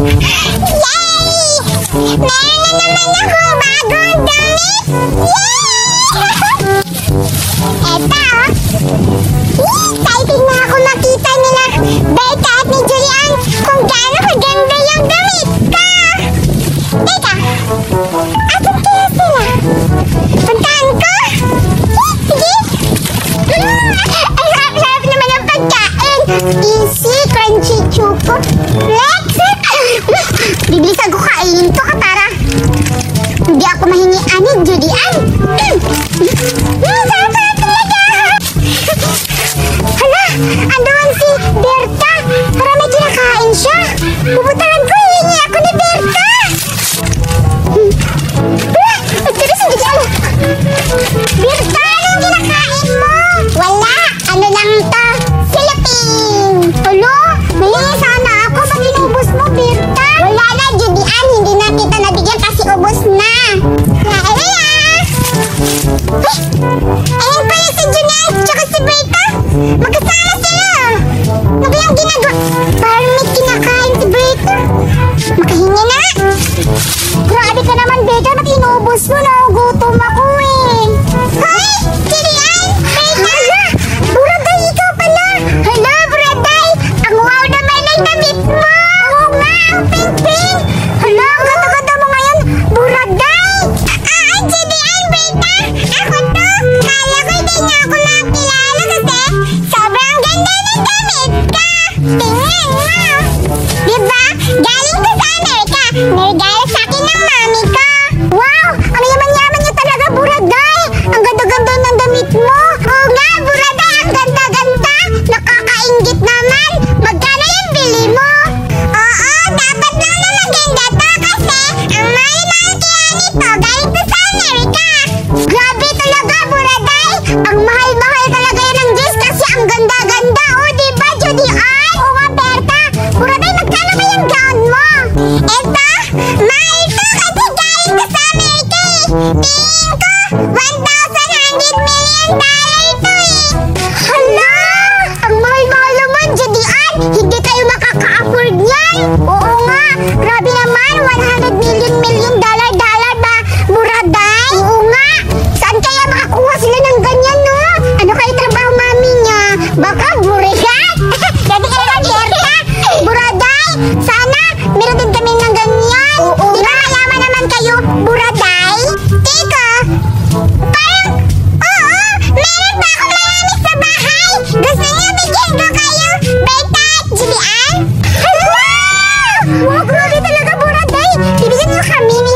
Meron na naman akong bagong damit! Yay! Eto! Excited na ako makita nila Berta at ni Julian kung gaano kaganda yung damit ko! Teka! Asan kaya sila? Puntahan ko? Sige! Ang sarap-sarap naman ang pagkain! Easy, crunchy choco! Flex! Bibilisan ko kainin to para hindi ako mahingian ni Julian! Sarap-sarap talaga! Hala! Andoon si Berta! Para may kinakain siya! Pupuntahan ko, hihingi ako ni Berta! Magtulis si Julian! Berta! Anong kinakain mo? Wala! Ano lang to? Siliping! Hala! Mahingi sana ako. Ba't inubos mo, Berta? Wala na, Julian! Hindi na kita nabigyan kasi ubos na! Ayun pala si Julian tsaka si Berta! Magkasama sila! Ano ba yung ginagawa? Parang may kinakain si Berta! Makahingi na! Grabe ka naman, Berta! Ba't inubos mo? Nagugutom ako eh! Hoy! Julian! Berta! Buraday, ikaw pala! Hala, Buraday! Ang wow naman ay damit mo! Oo nga! Ang pink-pink! Hala, ang ganda-ganda mo ngayon! Buraday! Julian, Berta! Ako to! Kala ko hindi niya ako makilala kasi sobrang ganda ng damit ka! Tingnan mo! Diba? Galing ko sa Amerika! Nirigala sa akin ng mami ko! Wow! Ang yaman-yaman niya talaga, Buraday! Ang ganda-ganda ng damit mo! Oo nga, Buraday! Ang ganda-ganda! Nakakaingit naman! Magkano yung bili mo? Oo! Dapat lang na maganda to kasi ang mahal-mahal kaya nito galing to sa Amerika! Grabe talaga, Buraday! Ang mahal-mahal talaga yan ng dress kasi ang ganda-ganda! O, diba, Julian? Oo nga, Berta! Buraday, magkano ba yung gown mo? Ito? Mahal to kasi galing to sa Amerika eh! Tingin ko, $1,100 million to eh! Hala! Ang mahal-mahal naman, Julian! Hindi tayo makaka-afford yan! Oo nga! Grabe naman! $100 million ba? Buraday? Oo nga! Saan kaya makakuha sila ng ganyan, no? Ano kayo trabaho mami niya? Baka burigat? Dati ka naman, Berta! Buraday! Sana meron din kami ng ganyan! Oo nga! Di ba mayaman naman kayo, Buraday? Teka! Parang... Oo! Meron pa akong marami sa bahay! Gusto niyo bigyan ko kayo, Berta at Julian? Wow! Wow! Grabe talaga, Buraday! Bibigyan niyo kami ni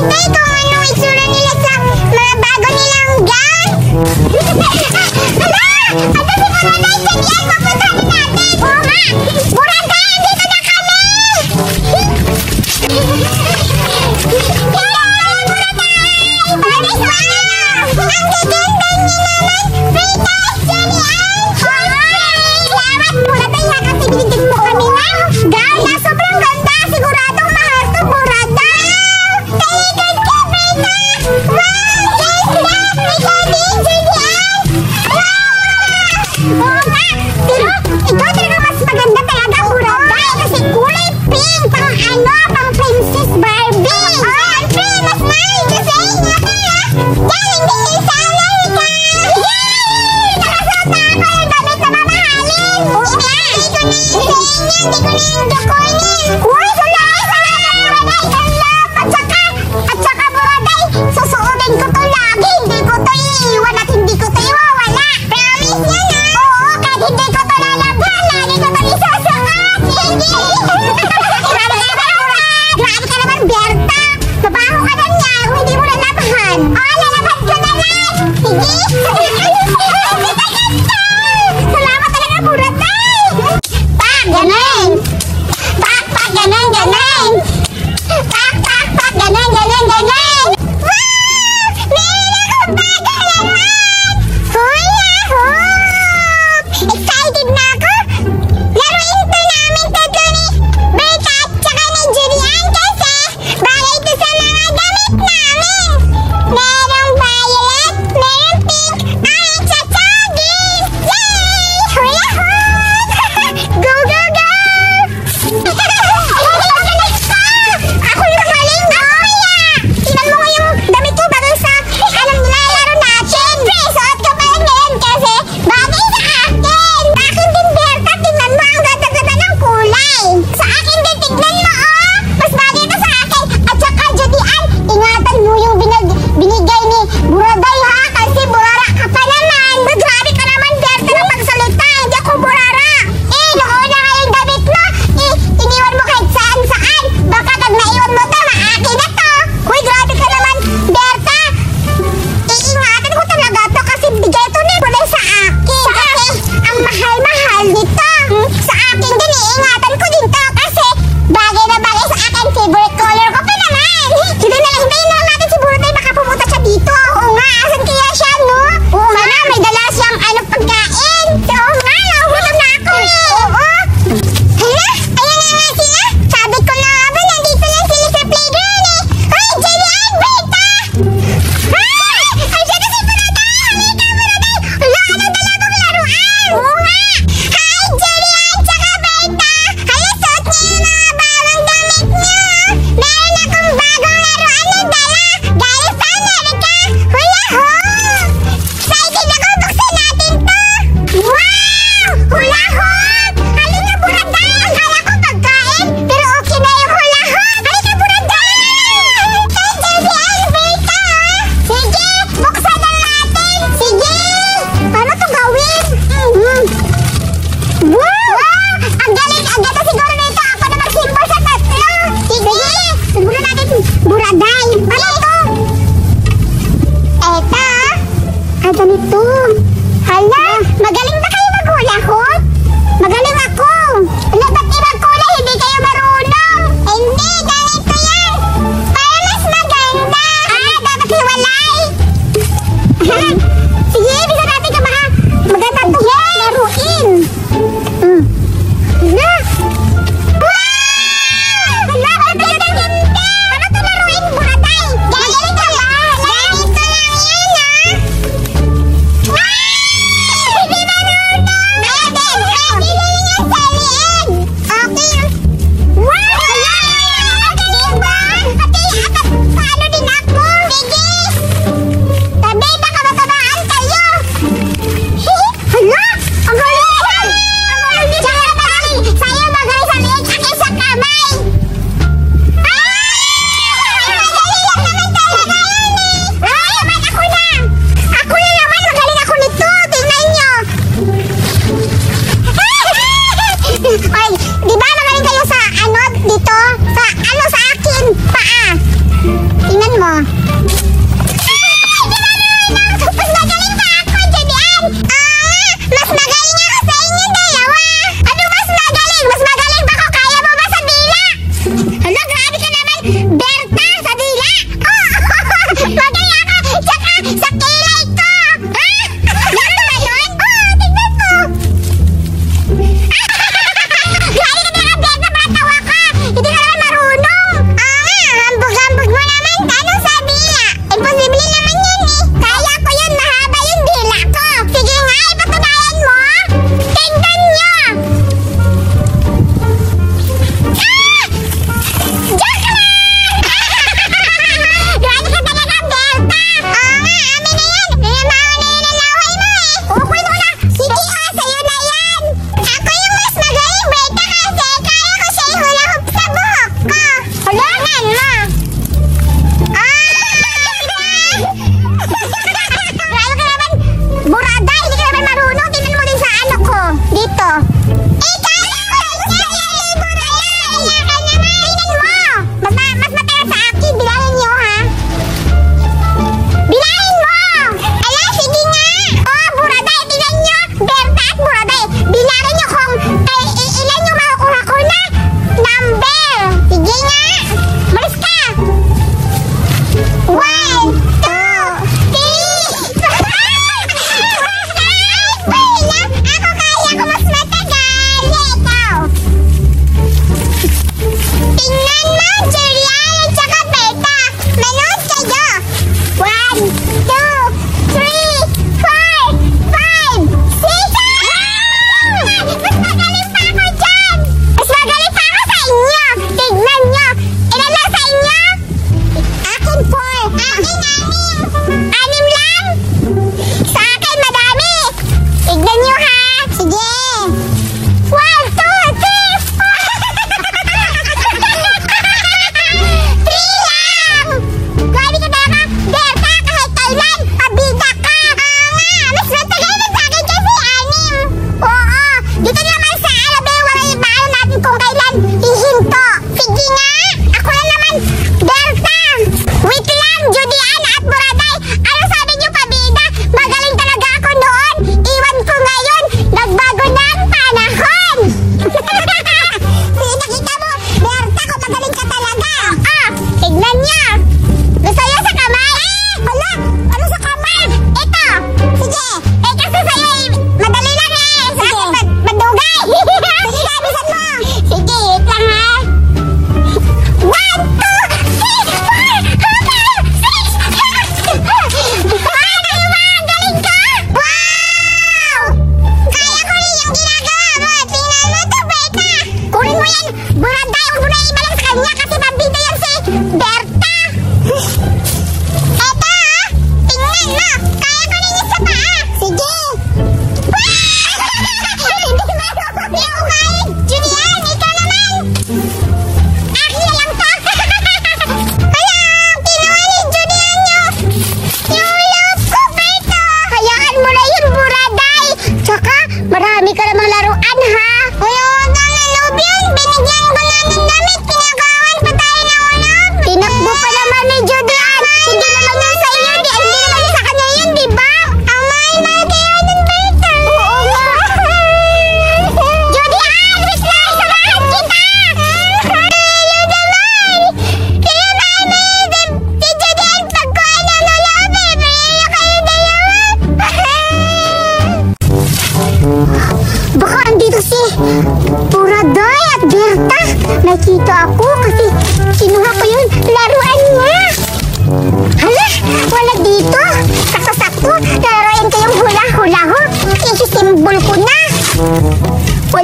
hintay kung anong itsura nila sa mga bago nilang gown. Hala! Ano si Buraday? Ganyan, papuntahin natin! Oo nga! Buraday, andito na kami! Ang gaganda niya naman! Princess Jenny Ann! Salamat! Buraday ha kasi binigyan mo kami ng gown na sobrang ganda! Siguradong mahal to, Buraday! Kaigan ka, Brita! Wow! Yes, love! Regarding Jenny Ann! Wow! Oo nga! Pero ikaw talaga mas maganda talaga, Buraday! Kasi kulay pink! Pang ano? Pang Princess Barbie! Siyempre! Mas nice! Kasi ingatan ha! Galing din kayo sa Amerika! Yay! Nakasuot na ako yung damit na mamahalin! Oo nga! Hindi ko na yung sa inyo! Hindi ko na yung dukunin! Uy! Salamat! Buraday! At saka Buraday! Susuotin ko to lagi! Hindi ko to iiwan at hindi ko to iwawala! Promise yan ha! Oo! Kahit hindi ko to lalabhan! Lagi ko to isusuot! Sige! Grabe ka naman, Berta! Mabaho ka na niya kung hindi mo lalabahan! Lalaban ko na lang! Sige! Salamat talaga, Buraday! Pak! Ganon! Pak! Pak! Ganon! Ganon! Pak! Pak! Pak! Ganon! Ganon! Ganon! Wow! Meron akong bagong laruan! Hula hoop! Excited na ako! Laruin to namin tatlo ni Berta at saka ni Julian kasi bagay to sa mga damit namin! Merong violet, merong pink, orange at sogis! Yay! Hula hoop! Go, go, go! Ako yung magaling! Kuya! Tingnan mo nga yung damit ko bagay sa alam nila laro natin! Siyempre, suot ko pa rin ngayon kasi bagay sa akin! Sa akin din, Berta, tingnan mo ang ganda-ganda ng kulay! Sa akin din, tingnan mo, oh! Mas bagay to sa akin! At saka, Judian, ingatan mo yung binigay ni Buraday, ha? Kasi burara ka pa naman! Grabe ka naman, Berta, na pagsalita! Hindi ako burara! Noong una nga yung damit mo, iniwan mo kahit saan-saan! Baka pag naiwan mo to, maakin na to! Uy, grabe ka naman, Berta! Iingatan ko talaga to kasi bigay to ni Buraday sa akin! Kasi ang mahal-mahal nito! Sa akin din, iingatan ko din to kasi bagay na bagay sa akin! Favorite color ko pa naman! Sige na lang, hintayin na lang natin si Buraday, baka pumunta siya dito! Oo nga, asan kaya siya, no? Oo nga, may dala siyang pagkain! Oo nga, nagugutom na ako eh! Oo! Hala, ayan na nga sila! Sabi ko na nga ba, nandito lang sila sa playground eh! Ay, Jenny Ann, Berta! Ay! Ay, siya na si Buraday! Halika, Buraday! Hala, ano dala mong laruan? Oo nga! Hi, Jenny Ann, tsaka Berta! Hala, suot niyo yung mga bagong damit niyo! Meron akong bagong laruan na dala! Galing sa Amerika! Hula hoop! Excited ako! Buksan natin to! Wow! Hula hoop! Halika, Buraday! Akala ko pagkain, pero okay na yung hula hoop! Halika, Buraday! Kay Jenny Ann, Berta! Sige! Buksan na natin! Sige! Paano to gawin? Wow! Ang galing! Ang ganda siguro nito! Ako na mag-symbol sa tatlo! Sige! Siguro natin, Buraday! Ano to? Eto! Ganito! Hala! Magaling ba kayo mag-hula hoop? Magaling ako! Hala, ba't ibang kulay? Hindi kayo marunong! Hindi! Ganito yan! Para mas maganda! Dapat hiwalay! Sige, bisa natin ka baka maganda to laruin! Hala! Wow! Hala, ba't kayo naganda? Ano to laruin, Buraday? Magaling ka ba? Ganito lang yan, ha? Wow!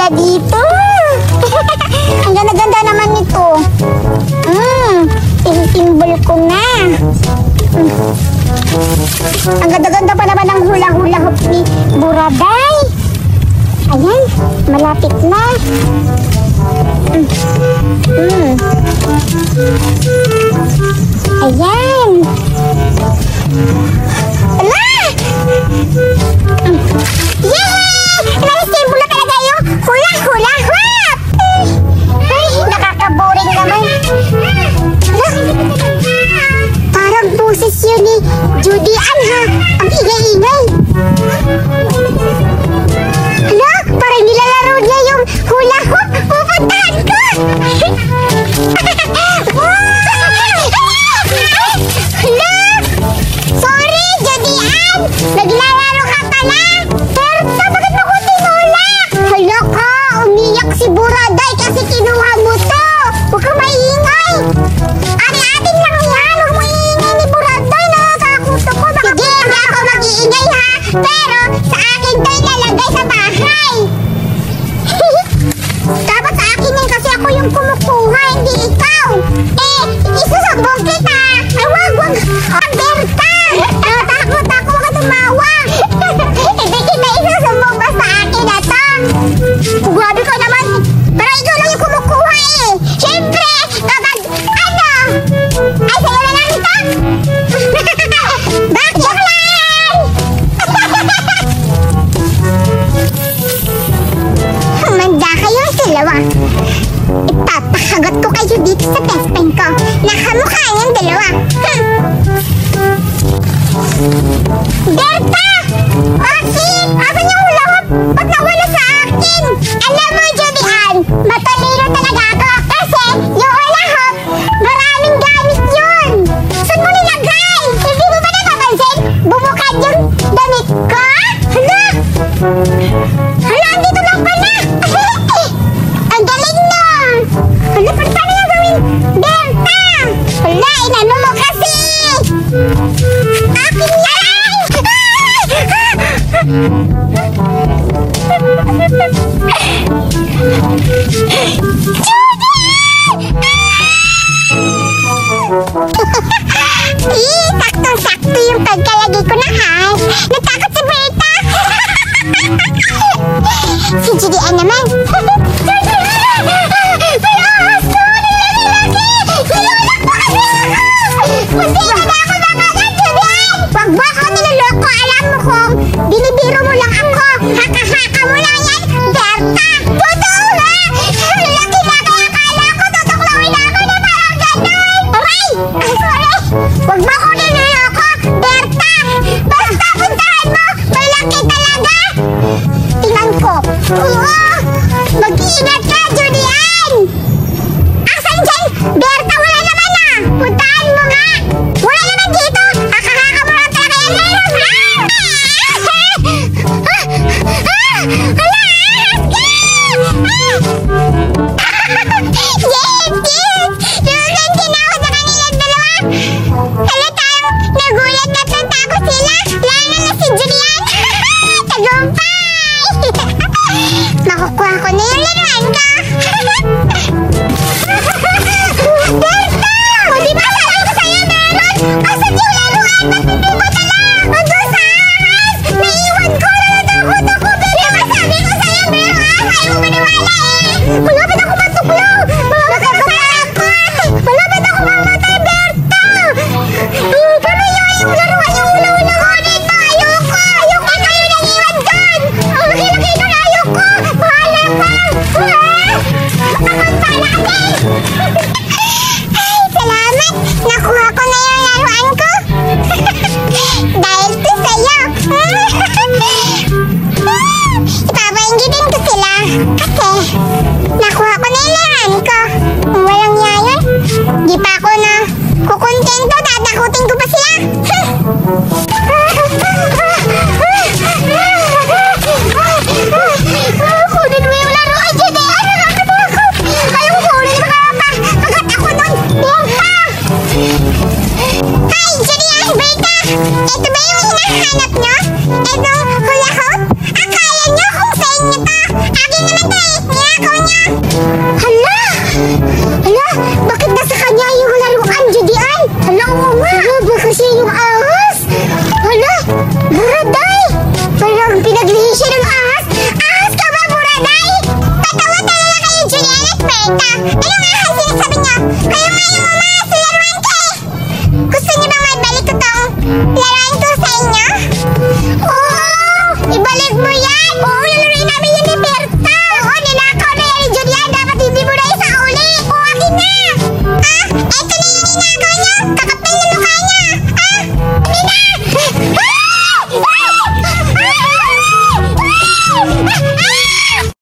pala dito. Ang ganda-ganda naman nito. Isimbol ko na. Ang ganda-ganda pa naman ang hula-hula hoop ni Buraday. Ayan, malapit na. Ayan. Ala! Yay! Naisimbol na talaga yung hula-hula hoop. Ay, nakakaboring naman. Parang boses yun ni Judy Ann ha. Ang ingay-ingay. Hala, parang nilalaro niya yung hula hoop. Pupuntahan ko. Hala, sorry Judy Ann. Naglalaro ka pala. Berta, bakit mo ko tinulak? Hala ka, umiyak si Buraday kasi kinuha mo to. Huwag ka maingay. Ari-atin lang yan. Huwag mo iingay ni Buraday. Nakakakuto ko. Sige, hindi ako mag-iingay ha. Pero sa akin to ilalagay sa bahay. Dapat sa akin yan kasi ako yung kumukuha, hindi ikaw. Isusubong kita. Ay, wag. Berta. Takot ako. Huwag ka tumawa. Hindi kita isusubong ba sa akin na to? Grabe ka naman. Pero ikaw lang yung kumukuha eh. Siyempre, kapag ano? Ay, sa'yo na lang ito? Bakit lang? Humanda kayo dalawa. Ipapakagat ko kayo dito sa best friend ko. Nakamukha niyang dalawa. Berta! Bakit? Asan yung hula hoop? Ba't nawala sa akin? Alam mo, Judy Ann, matalino talaga ako. Kasi yung hula hoop, maraming gamit yun. Saan mo nilagay? Hindi mo ba napapansin? Bumukad yung damit ko? Hala! Hala, andito lang pala. Ang galing no. Hala, paano yung gawin? Berta! Hala, inano mo kasi. Akin yan! Saktong-sakto yung pagkalagay ko ng ahas. Natakot si Berta. Si Judy Ann naman. May ahas ko! Nilaki-laki! Nilulak mo kasi ako! Hindi na ako makagat, Judy Ann! Wag mo ako niloloko. Alam mo kung binibiro mo lang ako. Haka-haka mo lang yan, Berta! Totoo ha! Laki-laki akala ko tutuklawin ako na parang ganon! Aray! Sorry! Wag mo ako niloloko, Berta! Basta puntahan mo! Malaki talaga! Tingnan ko! Oo! Mag-iingat ka, Judy Ann! Asan dyan? Berta, wala naman na! Puntahan mo nga! Wala naman dito! Haka-haka mo lang talaga yan! Hala! Yes! Tinakot na kanilang dalawa! Hala, tayong nagulat at natakot sila! Lalo na si Julian! Tagumpay! Makukuha ko na yung laruan ko! Berta. Ano nga